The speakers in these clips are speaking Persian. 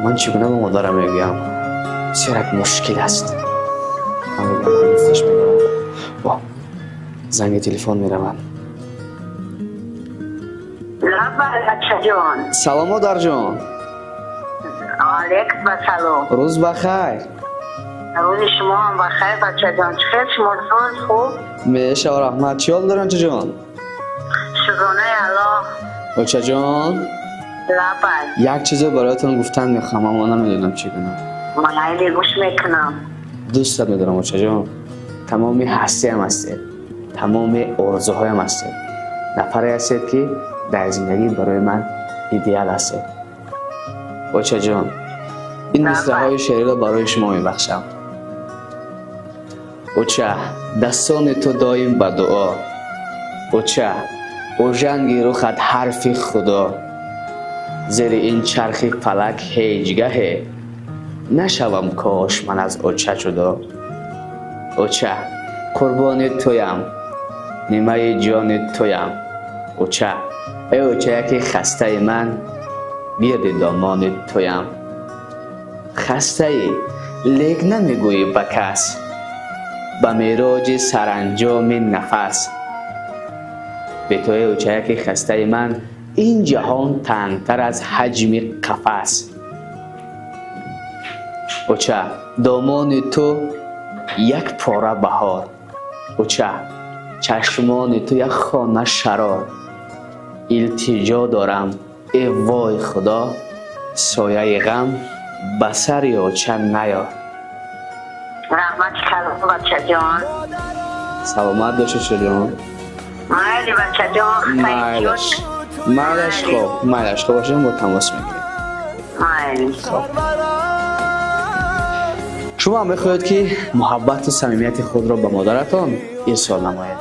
من چگونه به مادرم میگم؟ بسیار مشکل است. من بگم دوستش میدارم. با زنگ تلفن میروم. بچه جان. سلام مادر جان. علیکم سلام. روز بخیر. روز شما هم بخیر بچه جان. چخیر شما روز خوب؟ میشه و رحمت. چی حال دارن چه جان؟ شکرانه الله. بچه جان لبای یک چیزو برایتون گفتن میخوام اما نمیدونم چی کنم. من هیلی گوش میکنم. دوستت میدارم بچه جان. تمامی هستی هم هستید، تمامی آرزوهای هم هستید. نفری هستید که در زندگی برای من ایدئال هستید. بچه جان این مصرع‌های شعری را برای شما میبخشم. بچه دستان تو دایم به دعا، بچه اوژنگ رخت حرف خدا، زیر این چرخ فلک هیچگاهه نشوم کاش من از اوچه جدا. اوچه قربان تویم، نیمه جان تویم. اوچه ای اوچه که خسته من گرد دامان تویم. خسته ای لیک نمیگویی به کس، به معراج سرانجام نفس. به توی اوچه که خسته من این جهان تنگتر از حجم قفس. اوچه دامان تو یک پاره بهار، اوچه چشمان تو یک خانه شرار. التجا دارم ای وای خدا، سایه غم به سر اوچه نیار. رحمت کلام بچه جان. سلامت باشه چه جان. مایلی بچه جان. مایلش خوب مایلش خوب باشه با تماس میگیریم. مایلی شما هم بخواهید که محبت و صمیمیت خود را به مادرتان ارسال نمایید.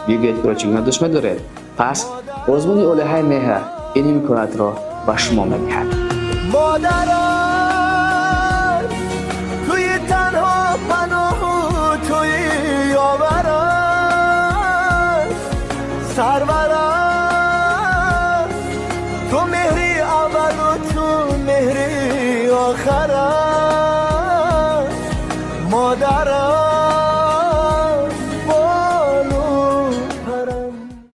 بگید که چگونه دوست می‌دارید. پس آزمون الهه مهر اینی میکند را به شما میدهد.